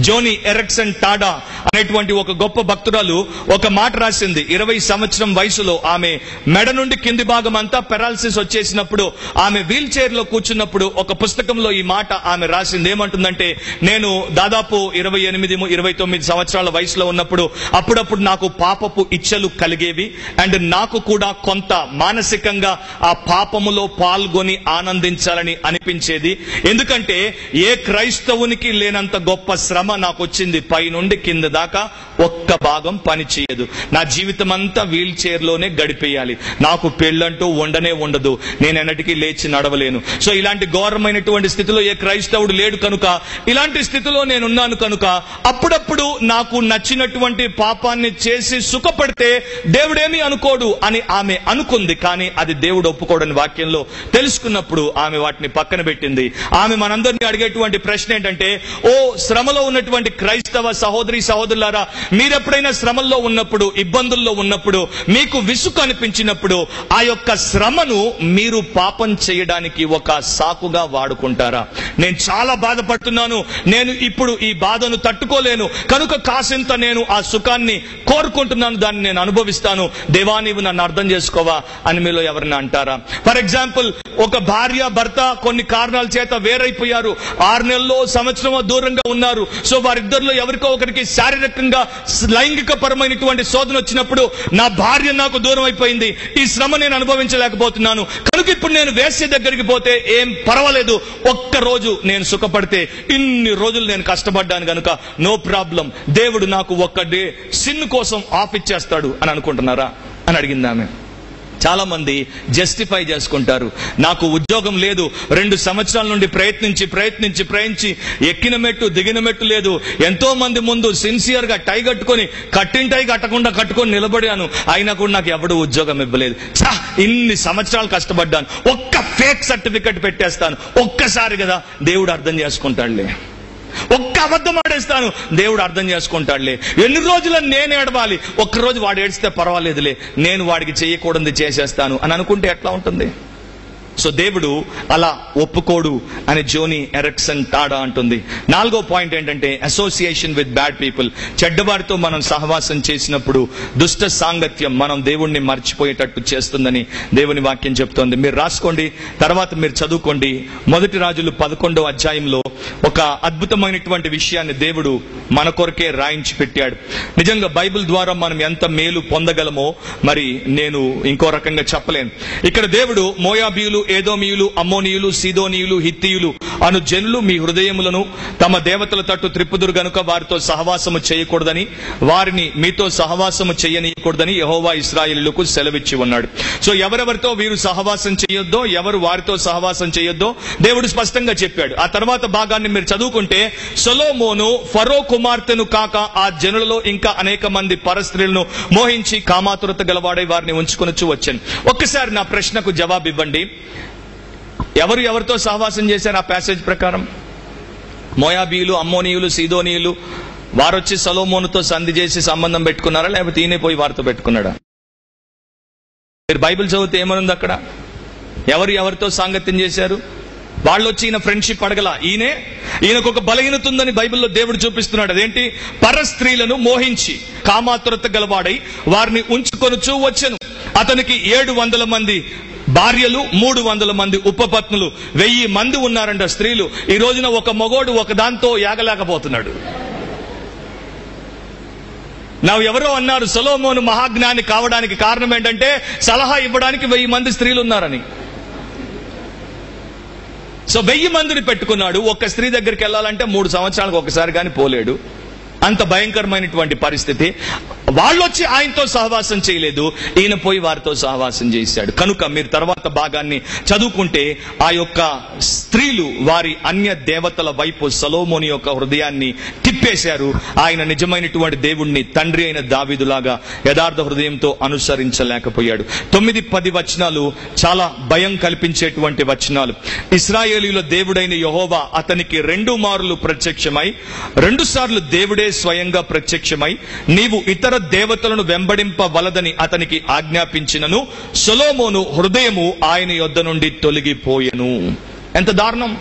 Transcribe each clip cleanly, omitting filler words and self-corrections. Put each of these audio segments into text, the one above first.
జోనీ Ericsson Tada అనేటువంటి ఒక గొప్ప భక్తురాలు ఒక మాట రాసింది. 20 సంవత్సరం వయసులో ఆమె మెడ నుండి కింది భాగం అంతా పెరాలసిస్ వచ్చేసినప్పుడు ఆమె వీల్ చైర్ లో కూర్చున్నప్పుడు ఒక పుస్తకంలో ఈ మాట ఆమె రాసింది. ఏమంటుందంటే, నేను దాదాపు 28-29 సంవత్సరాల వయసులో ఉన్నప్పుడు అప్పుడప్పుడు నాకు పాపపు ఇచ్చలు కలిగేవి. అండ్ నాకు కూడా కొంత మానసికంగా ఆ పాపములో పాల్గొని ఆనందించాలని అనిపించేది. ఎందుకంటే ఏ క్రైస్తవునికి లేనంత గొప్ప శ్రమ నాకు వచ్చింది. పై నుండి కింద దాకా ఒక్క భాగం పని చేయదు. నా జీవితం అంతా వీల్ చైర్ లోనే గడిపేయాలి. నాకు పెళ్ళంటూ ఉండనే ఉండదు. నేను ఎన్నటికీ లేచి నడవలేను. సో ఇలాంటి ఘోరమైనటువంటి స్థితిలో ఏ క్రైస్తవుడు లేడు కనుక, ఇలాంటి స్థితిలో నేనున్నాను కనుక అప్పుడప్పుడు నాకు నచ్చినటువంటి పాపాన్ని చేసి సుఖపడితే దేవుడేమీ అనుకోడు అని ఆమె అనుకుంది. కానీ అది దేవుడు ఒప్పుకోడని వాక్యంలో తెలుసుకున్నప్పుడు ఆమె వాటిని పక్కన పెట్టింది. ఆమె మనందరినీ అడిగేటువంటి ప్రశ్న ఏంటంటే, ఓ శ్రమలో ఉన్నటువంటి క్రైస్తవ సహోదరి సహోదరులారా, మీరెప్పుడైనా శ్రమల్లో ఉన్నప్పుడు, ఇబ్బందుల్లో ఉన్నప్పుడు, మీకు విసుగు అనిపించినప్పుడు ఆ యొక్క శ్రమను మీరు పాపం చేయడానికి ఒక సాకుగా వాడుకుంటారా? నేను చాలా బాధపడుతున్నాను, నేను ఇప్పుడు ఈ బాధను తట్టుకోలేను కనుక కాసింత నేను ఆ సుఖాన్ని కోరుకుంటున్నాను, దాన్ని నేను అనుభవిస్తాను, దేవా నీవు నన్ను అర్థం చేసుకోవా అని మీలో ఎవరైనా అంటారా? ఫర్ ఎగ్జాంపుల్, ఒక భార్య భర్త కొన్ని కారణాల చేత వేరైపోయారు, 6 నెలల్లో సంవత్సరమో దూరంగా ఉన్నారు. సో వారిద్దరిలో ఎవరికో ఒకరికి శారీరకంగా లైంగిక పరమైనటువంటి శోధన వచ్చినప్పుడు, నా భార్య నాకు దూరం అయిపోయింది, ఈ శ్రమ నేను అనుభవించలేకపోతున్నాను కనుక ఇప్పుడు నేను వేశ్య దగ్గరికి పోతే ఏం పర్వాలేదు, ఒక్క రోజు నేను సుఖపడితే ఇన్ని రోజులు నేను కష్టపడ్డాను కనుక నో ప్రాబ్లం, దేవుడు నాకు ఒక్క డే సిన్ కోసం ఆఫ్ ఇచ్చేస్తాడు అని అనుకుంటున్నారా అని అడిగింది ఆమె. చాలా మంది జస్టిఫై చేసుకుంటారు. నాకు ఉద్యోగం లేదు, 2 సంవత్సరాల నుండి ప్రయత్నించి ఎక్కిన మెట్టు దిగిన మెట్టు లేదు, ఎంతో మంది ముందు సిన్సియర్ గా టై కట్టుకొని కట్టిన టై కట్టుకొని నిలబడాను, అయినా కూడా నాకు ఎవడు ఉద్యోగం ఇవ్వలేదు. ఇన్ని సంవత్సరాలు కష్టపడ్డాను, ఒక్క ఫేక్ సర్టిఫికెట్ పెట్టేస్తాను, ఒక్కసారి కదా దేవుడు అర్థం చేసుకుంటాడులే, ఒక్క అబద్ధం ఆడేస్తాను దేవుడు అర్థం చేసుకుంటాడులే, ఎన్ని రోజులను నేను ఏడవాలి, ఒక్కరోజు వాడు ఏడిస్తే పర్వాలేదులే, నేను వాడికి చేయకూడదు చేసేస్తాను అని అనుకుంటే ఎట్లా ఉంటుంది? సో దేవుడు అలా ఒప్పుకోడు అని జోనీ ఎరిక్సన్ టాడా అంటుంది. 4వ పాయింట్ ఏంటంటే, అసోసియేషన్ విత్ బ్యాడ్ పీపుల్. చెడ్డవారితో మనం సహవాసం చేసినప్పుడు దుష్ట సాంగత్యం మనం దేవుణ్ణి మర్చిపోయేటట్టు చేస్తుందని దేవుని వాక్యం చెప్తోంది. మీరు రాసుకోండి, తర్వాత మీరు చదువుకోండి. 1 రాజులు 11వ అధ్యాయంలో ఒక అద్భుతమైనటువంటి విషయాన్ని దేవుడు మన కొరకే రాయించి పెట్టాడు. నిజంగా బైబిల్ ద్వారా మనం ఎంత మేలు పొందగలమో మరి నేను ఇంకో రకంగా చెప్పలేను. ఇక్కడ దేవుడు మోయాబీయులు, ఏదోమీయులు, అమ్మోనీయులు, సీదోనీయులు, హిత్తీయులు అను జనులు మీ హృదయములను తమ దేవతల తట్టు త్రిప్పుదురు గనుక వారితో సహవాసము చేయకూడదని, వారిని మీతో సహవాసము చేయనీయకూడదని యెహోవా ఇశ్రాయేలీయులకు సెలవిచ్చి ఉన్నాడు. సో ఎవరెవరితో వీరు సహవాసం చేయొద్దో, ఎవరు వారితో సహవాసం చేయొద్దో దేవుడు స్పష్టంగా చెప్పాడు. ఆ తర్వాత భాగాన్ని మీరు చదువుకుంటే, సొలొమోను ఫరో కుమార్తెను కాక ఆ జనులలో ఇంకా అనేక మంది పరస్త్రీలను మోహించి కామాతురత గలవాడై వారిని ఉంచుకొనొచ్చు వచ్చాను. ఒక్కసారి నా ప్రశ్నకు జవాబు ఇవ్వండి. ఎవరితో సహవాసం చేశారు ఆ ప్యాసేజ్ ప్రకారం? మోయాబీయులు, అమ్మోనీయులు, సీదోనీయులు వారొచ్చి సొలొమోనుతో సంధి చేసి సంబంధం పెట్టుకున్నారా, లేకపోతే ఈయనే పోయి వారితో పెట్టుకున్నాడా? మీరు బైబిల్ చదివితే ఏమనుంది అక్కడ? ఎవరితో సాంగత్యం చేశారు? వాళ్ళు వచ్చి ఈయన ఫ్రెండ్షిప్ అడగల, ఈయనకు ఒక బలహీనత ఉందని బైబిల్లో దేవుడు చూపిస్తున్నాడు. అదేంటి? పరస్త్రీలను మోహించి కామాతురత గలవాడై వారిని ఉంచుకొనుచూ వచ్చెను. అతనికి 700 మంది భార్యలు, 300 మంది ఉపపత్నులు, 1000 మంది ఉన్నారంట స్త్రీలు. ఈ రోజున ఒక మగోడు ఒక దాంతో యాగలేకపోతున్నాడు. ఎవరో అన్నారు సొలొమోను మహాజ్ఞాని కావడానికి కారణం ఏంటంటే సలహా ఇవ్వడానికి 1000 మంది స్త్రీలు ఉన్నారని. సో 1000 మందిని పెట్టుకున్నాడు. ఒక్క స్త్రీ దగ్గరికి వెళ్ళాలంటే 3 సంవత్సరాలకు ఒకసారి కానీ పోలేడు. అంత భయంకరమైనటువంటి పరిస్థితి. వాళ్ళు వచ్చి ఆయనతో సహవాసం చేయలేదు, ఈయన పోయి వారితో సహవాసం చేశాడు. కనుక మీరు తర్వాత భాగాన్ని చదువుకుంటే ఆ యొక్క స్త్రీలు వారి అన్య దేవతల వైపు సొలొమోను యొక్క హృదయాన్ని తిప్పేశారు. ఆయన నిజమైనటువంటి దేవుణ్ణి తండ్రి అయిన దావీదులాగా యథార్థ హృదయంతో అనుసరించలేకపోయాడు. 9-10 వచనాలు చాలా భయం కల్పించేటువంటి వచనాలు. ఇశ్రాయేలీయుల దేవుడైన యెహోవా అతనికి 2 మారులు ప్రత్యక్షమై, 2 సార్లు దేవుడే స్వయంగా ప్రత్యక్షమై నీవు ఇతర దేవతలను వెంబడింపవలదని అతనికి ఆజ్ఞాపించినను సొలొమోను హృదయము ఆయన యొద్ద నుండి తొలగిపోయెను. ఎంత దారుణం!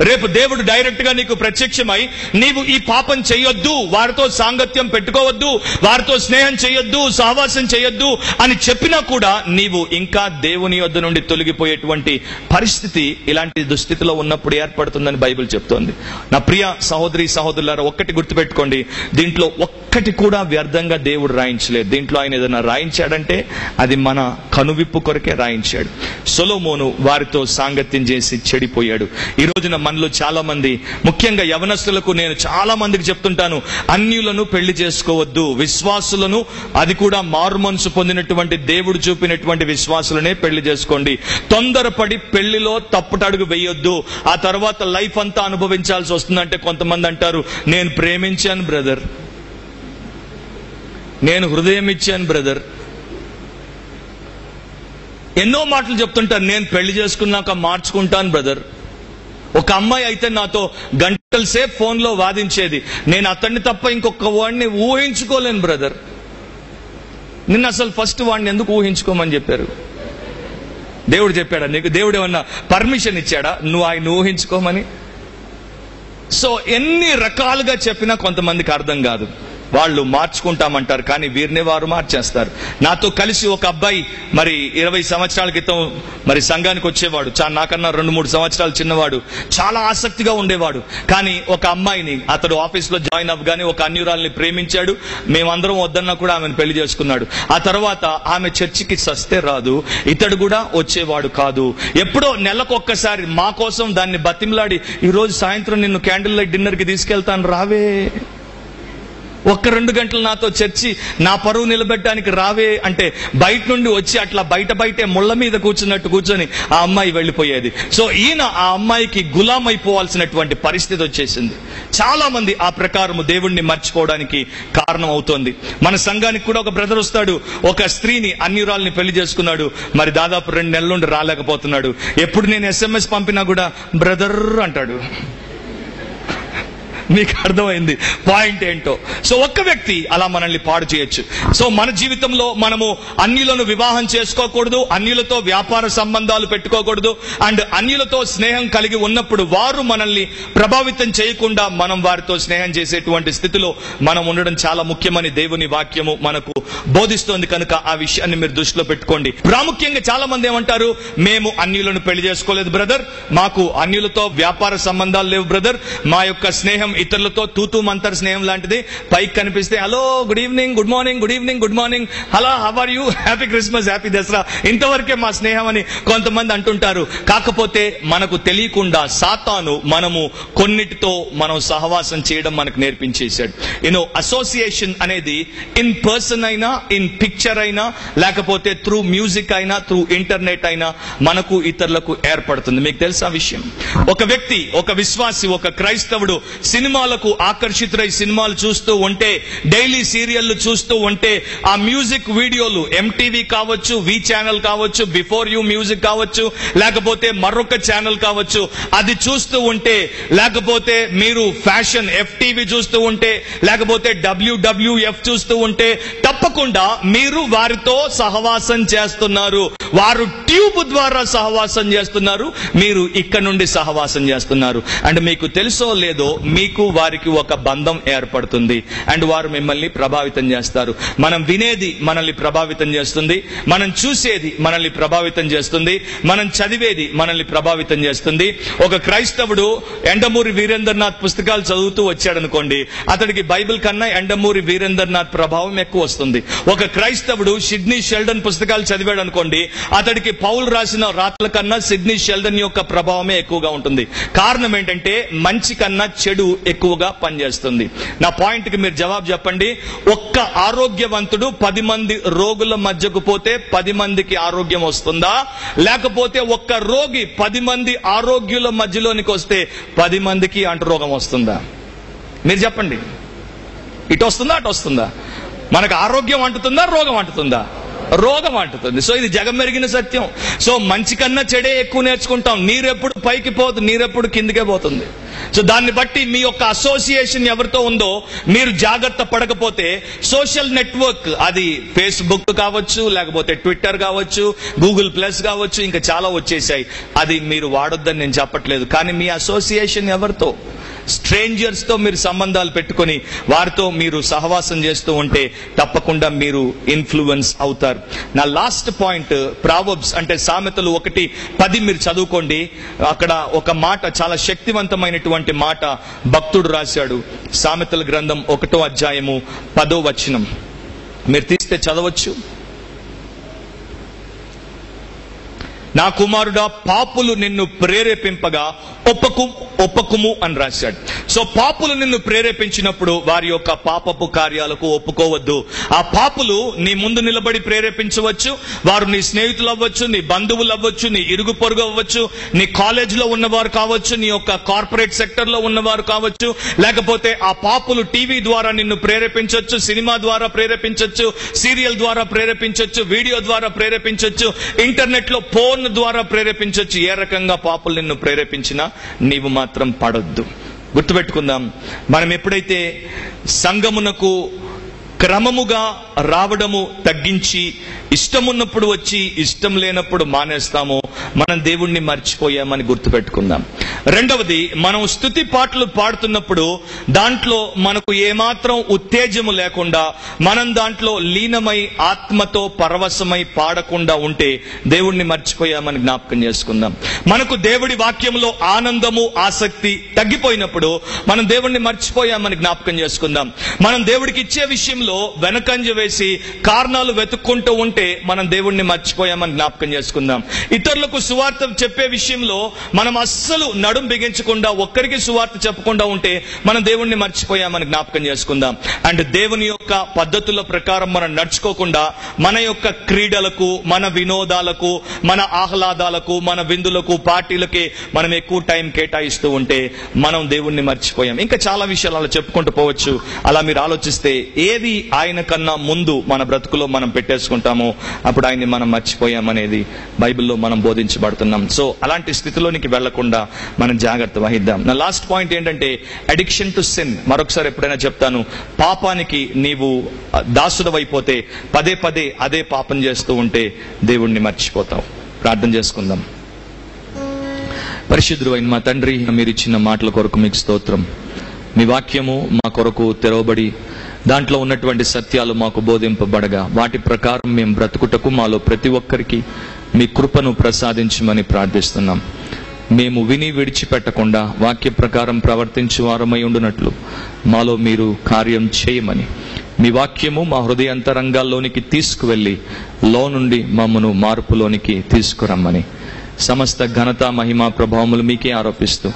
రేపు దేవుడు డైరెక్ట్ గా నీకు ప్రత్యక్షమై నీవు ఈ పాపం చేయొద్దు, వారితో సాంగత్యం పెట్టుకోవద్దు, వారితో స్నేహం చేయొద్దు, సహవాసం చేయొద్దు అని చెప్పినా కూడా నీవు ఇంకా దేవుని యొద్ద నుండి తొలగిపోయేటువంటి పరిస్థితి ఇలాంటి దుస్థితిలో ఉన్నప్పుడు ఏర్పడుతుందని బైబిల్ చెప్తోంది. నా ప్రియ సహోదరి సహోదరులారా, ఒక్కటి గుర్తుపెట్టుకోండి, దీంట్లో ఒక్కటి కూడా వ్యర్థంగా దేవుడు రాయించలేదు. దీంట్లో ఆయన ఏదైనా రాయించాడంటే అది మన కనువిప్పు కొరకే రాయించాడు. సొలొమోను వారితో సాంగత్యం చేసి చెడిపోయాడు. ఈ రోజున మనలో చాలా మంది, ముఖ్యంగా యవనస్తులకు నేను చాలా మందికి చెప్తుంటాను, అన్యులను పెళ్లి చేసుకోవద్దు, విశ్వాసులను, అది కూడా మారు మనసు పొందినటువంటి దేవుడు చూపినటువంటి విశ్వాసులనే పెళ్లి చేసుకోండి. తొందరపడి పెళ్లిలో తప్పుటడుగు వేయొద్దు, ఆ తర్వాత లైఫ్ అంతా అనుభవించాల్సి వస్తుందంటే కొంతమంది అంటారు, నేను ప్రేమించాను బ్రదర్, నేను హృదయం ఇచ్చాను బ్రదర్, ఎన్నో మాటలు చెప్తుంటారు, నేను పెళ్లి చేసుకున్నాక మార్చుకుంటాను బ్రదర్. ఒక అమ్మాయి అయితే నాతో గంటల సేపు ఫోన్ లో వాదించేది, నేను అతన్ని తప్ప ఇంకొక వాడిని ఊహించుకోలేను బ్రదర్. నిన్న అసలు ఫస్ట్ వాడిని ఎందుకు ఊహించుకోమని చెప్పారు? దేవుడు చెప్పాడా నీకు? దేవుడు ఏమన్నా పర్మిషన్ ఇచ్చాడా నువ్వు ఆయన ఊహించుకోమని? సో ఎన్ని రకాలుగా చెప్పినా కొంతమందికి అర్థం కాదు. వాళ్ళు మార్చుకుంటామంటారు, కానీ వీరిని వారు మార్చేస్తారు. నాతో కలిసి ఒక అబ్బాయి మరి 20 సంవత్సరాల క్రితం మరి సంఘానికి వచ్చేవాడు, నాకన్నా 2-3 సంవత్సరాలు చిన్నవాడు, చాలా ఆసక్తిగా ఉండేవాడు. కానీ ఒక అమ్మాయిని అతడు ఆఫీస్ లో జాయిన్ అవ్వగానే ఒక అన్యురాల్ని ప్రేమించాడు. మేమందరం వద్దన్నా కూడా ఆమెను పెళ్లి చేసుకున్నాడు. ఆ తర్వాత ఆమె చర్చికి సస్తే రాదు, ఇతడు కూడా వచ్చేవాడు కాదు. ఎప్పుడో నెలకొక్కసారి మా కోసం దాన్ని బతిమలాడి, ఈ రోజు సాయంత్రం నిన్ను క్యాండిల్ లైట్ డిన్నర్ కి తీసుకెళ్తాను రావే, 1-2 గంటలు నాతో చర్చి నా పరువు నిలబెట్టడానికి రావే అంటే బయట నుండి వచ్చి అట్లా బయటే ముళ్ళ మీద కూర్చున్నట్టు కూర్చొని ఆ అమ్మాయి వెళ్ళిపోయేది. సో ఈయన ఆ అమ్మాయికి గులామైపోవాల్సినటువంటి పరిస్థితి వచ్చేసింది. చాలా మంది ఆ ప్రకారము దేవుణ్ణి మర్చిపోవడానికి కారణం అవుతోంది. మన సంఘానికి కూడా ఒక బ్రదర్ వస్తాడు, ఒక స్త్రీని అన్యురాల్ని పెళ్లి చేసుకున్నాడు, మరి దాదాపు 2 నెలల నుండి రాలేకపోతున్నాడు. ఎప్పుడు నేను SMS పంపినా కూడా బ్రదర్ అంటాడు. మీకు అర్థమైంది పాయింట్ ఏంటో? సో ఒక్క వ్యక్తి అలా మనల్ని పాడు చేయొచ్చు. సో మన జీవితంలో మనము అన్యులను వివాహం చేసుకోకూడదు, అన్యులతో వ్యాపార సంబంధాలు పెట్టుకోకూడదు, అండ్ అన్యులతో స్నేహం కలిగి ఉన్నప్పుడు వారు మనల్ని ప్రభావితం చేయకుండా మనం వారితో స్నేహం చేసేటువంటి స్థితిలో మనం ఉండడం చాలా ముఖ్యమని దేవుని వాక్యము మనకు బోధిస్తోంది. కనుక ఆ విషయాన్ని మీరు దృష్టిలో పెట్టుకోండి. ప్రాముఖ్యంగా చాలా మంది ఏమంటారు, మేము అన్యులను పెళ్లి చేసుకోలేదు బ్రదర్, మాకు అన్యులతో వ్యాపార సంబంధాలు లేవు బ్రదర్, మా యొక్క స్నేహం ఇతరులతో తూతూ మంతర్ స్నేహం లాంటిది. పైకి కనిపిస్తే hello, good evening, good morning, good evening, good morning, hello, how are you, happy Christmas, happy Dasara, ఇంతవరకే మా స్నేహం అని కొంతమంది అంటుంటారు. కాకపోతే మనకు తెలియకుండా సాతాను మనము కొన్నిటితో మనం సహవాసం చేయడం మనకు నేర్పించేశాడు. అసోసియేషన్ అనేది ఇన్ పర్సన్ అయినా, ఇన్ పిక్చర్ అయినా, లేకపోతే త్రూ మ్యూజిక్ అయినా, త్రూ ఇంటర్నెట్ అయినా మనకు ఇతరులకు ఏర్పడుతుంది. మీకు తెలుసా విషయం? ఒక వ్యక్తి, ఒక విశ్వాసి, ఒక క్రైస్తవుడు సినిమాలకు ఆకర్షితులై సినిమాలు చూస్తూ ఉంటే, డైలీ సీరియళ్లు చూస్తూ ఉంటే, ఆ మ్యూజిక్ వీడియోలు MTV కావచ్చు, వి ఛానల్ కావచ్చు, బిఫోర్ యూ మ్యూజిక్ కావచ్చు, లేకపోతే మరొక ఛానల్ కావచ్చు, అది చూస్తూ ఉంటే, లేకపోతే మీరు ఫ్యాషన్ FTV చూస్తూ ఉంటే, లేకపోతే WWF చూస్తూ ఉంటే, తప్పకుండా మీరు వారితో సహవాసం చేస్తున్నారు. వారు ట్యూబ్ ద్వారా సహవాసం చేస్తున్నారు, మీరు ఇక్కడ నుండి సహవాసం చేస్తున్నారు. అండ్ మీకు తెలుసో లేదో, మీకు వారికి ఒక బంధం ఏర్పడుతుంది అండ్ వారు మిమ్మల్ని ప్రభావితం చేస్తారు. మనం వినేది మనల్ని ప్రభావితం చేస్తుంది, మనం చూసేది మనల్ని ప్రభావితం చేస్తుంది, మనం చదివేది మనల్ని ప్రభావితం చేస్తుంది. ఒక క్రైస్తవుడు ఎండమూరి వీరేంద్రనాథ్ పుస్తకాలు చదువుతూ వచ్చాడనుకోండి, అతడికి బైబిల్ కన్నా ఎండమూరి వీరేంద్రనాథ్ ప్రభావం ఎక్కువ వస్తుంది. ఒక క్రైస్తవుడు సిడ్నీ షెల్డన్ పుస్తకాలు చదివాడు అనుకోండి, అతడికి పౌలు రాసిన రాతల కన్నా సిడ్నీ షెల్డన్ యొక్క ప్రభావమే ఎక్కువగా ఉంటుంది. కారణం ఏంటంటే మంచి కన్నా చెడు ఎక్కువగా పనిచేస్తుంది. నా పాయింట్ కి మీరు జవాబు చెప్పండి. ఒక్క ఆరోగ్యవంతుడు 10 మంది రోగుల మధ్యకు పోతే 10 మందికి ఆరోగ్యం వస్తుందా? లేకపోతే ఒక్క రోగి 10 మంది ఆరోగ్యుల మధ్యలోనికి వస్తే 10 మందికి అంటురోగం వస్తుందా? మీరు చెప్పండి. ఇటు వస్తుందా, అటు వస్తుందా? మనకు ఆరోగ్యం అంటుతుందా, రోగం అంటుతుందా? రోగం అంటుతుంది. సో ఇది జగమెరిగిన సత్యం. సో మంచి కన్నా చెడే ఎక్కువ నేర్చుకుంటాం. నీరెప్పుడు పైకి పోదు, నీరెప్పుడు కిందికే పోతుంది. సో దాన్ని బట్టి మీ యొక్క అసోసియేషన్ ఎవరితో ఉందో మీరు జాగ్రత్త పడకపోతే సోషల్ నెట్వర్క్, అది ఫేస్బుక్ కావచ్చు, లేకపోతే ట్విట్టర్ కావచ్చు, గూగుల్ ప్లస్ కావచ్చు, ఇంకా చాలా వచ్చేసాయి, అది మీరు వాడొద్దని నేను చెప్పట్లేదు. కానీ మీ అసోసియేషన్ ఎవరితో, స్ట్రేంజర్స్ తో మీరు సంబంధాలు పెట్టుకొని వారితో మీరు సహవాసం చేస్తూ ఉంటే తప్పకుండా మీరు ఇన్ఫ్లుయెన్స్ అవుతారు. నా లాస్ట్ పాయింట్ ప్రావర్బ్స్ అంటే సామెతలు 1:10 మీరు చదువుకోండి. అక్కడ ఒక మాట, చాలా శక్తివంతమైనటువంటి మాట భక్తుడు రాశాడు. సామెతల గ్రంథం 1వ అధ్యాయము 10వ వచనం మీరు తీస్తే చదవచ్చు. నా కుమారుడా, పాపులు నిన్ను ప్రేరేపింపగా ఒప్పుకుము అని రాశాడు. సో పాపులు నిన్ను ప్రేరేపించినప్పుడు వారి యొక్క పాపపు కార్యాలకు ఒప్పుకోవద్దు. ఆ పాపులు నీ ముందు నిలబడి ప్రేరేపించవచ్చు. వారు నీ స్నేహితులు అవ్వచ్చు, నీ బంధువులు అవ్వచ్చు, నీ ఇరుగు పొరుగు అవ్వచ్చు, నీ కాలేజీలో ఉన్నవారు కావచ్చు, నీ యొక్క కార్పొరేట్ సెక్టర్ లో ఉన్నవారు కావచ్చు, లేకపోతే ఆ పాపులు టీవీ ద్వారా నిన్ను ప్రేరేపించవచ్చు, సినిమా ద్వారా ప్రేరేపించవచ్చు, సీరియల్ ద్వారా ప్రేరేపించవచ్చు, వీడియో ద్వారా ప్రేరేపించవచ్చు, ఇంటర్నెట్ లో ఫోన్ ద్వారా ప్రేరేపించవచ్చు. ఏ రకంగా పాపులు నిన్ను ప్రేరేపించినా నీవు మాత్రం పడొద్దు. గుర్తుపెట్టుకుందాం, మనం ఎప్పుడైతే సంఘమునకు క్రమముగా రావడము తగ్గించి ఇష్టమున్నప్పుడు వచ్చి ఇష్టం లేనప్పుడు మానేస్తామో మనం దేవుణ్ణి మర్చిపోయామని గుర్తుపెట్టుకుందాం. రెండవది, మనం స్తుతి పాటలు పాడుతున్నప్పుడు దాంట్లో మనకు ఏమాత్రం ఉత్తేజము లేకుండా మనం దాంట్లో లీనమై ఆత్మతో పరవశమై పాడకుండా ఉంటే దేవుణ్ణి మర్చిపోయామని జ్ఞాపకం చేసుకుందాం. మనకు దేవుడి వాక్యంలో ఆనందము, ఆసక్తి తగ్గిపోయినప్పుడు మనం దేవుణ్ణి మర్చిపోయామని జ్ఞాపకం చేసుకుందాం. మనం దేవుడికి ఇచ్చే విషయంలో వెనకంజ వేసి కారణాలు వెతుక్కుంటూ ఉంటే మనం దేవుణ్ణి మర్చిపోయామని జ్ఞాపకం చేసుకుందాం. ఇతరులకు సువార్త చెప్పే విషయంలో మనం అస్సలు నడుం బిగించకుండా ఒక్కరికి సువార్త చెప్పకుండా ఉంటే మనం దేవుణ్ణి మర్చిపోయామని జ్ఞాపకం చేసుకుందాం. అండ్ దేవుని యొక్క పద్ధతుల ప్రకారం మనం నడుచుకోకుండా మన యొక్క క్రీడలకు, మన వినోదాలకు, మన ఆహ్లాదాలకు, మన విందులకు, పార్టీలకి మనం ఎక్కువ టైం కేటాయిస్తూ ఉంటే మనం దేవుణ్ణి మర్చిపోయాం. ఇంకా చాలా విషయాలు అలా చెప్పుకుంటూ పోవచ్చు. అలా మీరు ఆలోచిస్తే ఏది ఆయన కన్నా ముందు మన బ్రతుకులో మనం పెట్టేసుకుంటామో అప్పుడు ఆయన్ని మనం మర్చిపోయామనేది బైబిల్లో మనం బోధించబడుతున్నాం. సో అలాంటి స్థితిలోనికి వెళ్లకుండా మనం జాగ్రత్త వహిద్దాం. నా లాస్ట్ పాయింట్ ఏంటంటే అడిక్షన్ టు సిన్. మరొకసారి ఎప్పుడైనా చెప్తాను, పాపానికి నీవు దాసుడవైపోతే పదే పదే అదే పాపం చేస్తూ ఉంటే దేవుణ్ణి మర్చిపోతావు. ప్రార్థన చేసుకుందాం. పరిశుద్ధుడు అయిన మా తండ్రి, మీరు ఇచ్చిన మాటల కొరకు మీకు స్తోత్రం. మీ వాక్యము మా కొరకు తెరవబడి దాంట్లో ఉన్నటువంటి సత్యాలు మాకు బోధింపబడగా వాటి ప్రకారం మేము బ్రతుకుటకు మాలో ప్రతి ఒక్కరికి మీ కృపను ప్రసాదించమని ప్రార్థిస్తున్నాం. మేము విని విడిచిపెట్టకుండా వాక్య ప్రకారం ప్రవర్తించే వారమై ఉండునట్లు మాలో మీరు కార్యం చేయమని, మీ వాక్యము మా హృదయాంతరంగాల్లోనికి తీసుకువెళ్ళి లో నుండి మమ్మను మార్పులోనికి తీసుకురమ్మని సమస్త ఘనత, మహిమ, ప్రభావములు మీకే ఆరోపిస్తూ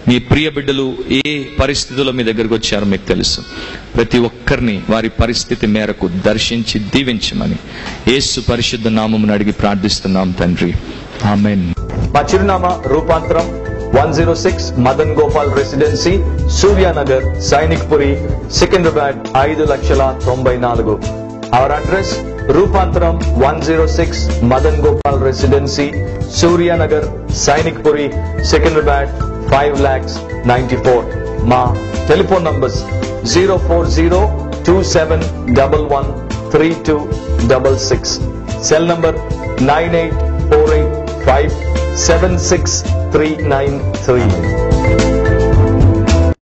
మీ ప్రియ బిడ్డలు ఏ పరిస్థితుల్లో మీ దగ్గరకు వచ్చారో మీకు తెలుసు. ప్రతి ఒక్కరిని వారి పరిస్థితి మేరకు దర్శించి దీవించమని యేసు పరిశుద్ధ నామమును అడిగి ప్రార్థిస్తున్నాం తండ్రి, ఆమేన్. మా చిరునామా రూపాంతరం 106 Madan Gopal residency, Surya Nagar, Sainikpuri, Secunderabad 5,94,000. Our address రూపాంతరం 106 మదన్ గోపాల్ రెసిడెన్సీ, సూర్యానగర్, సైనిక్పురి, సికింద్రాబాద్ 5,94,000. మా టెలిఫోన్ నంబర్స్ 04027113266, సెల్ నంబర్ 9848576393.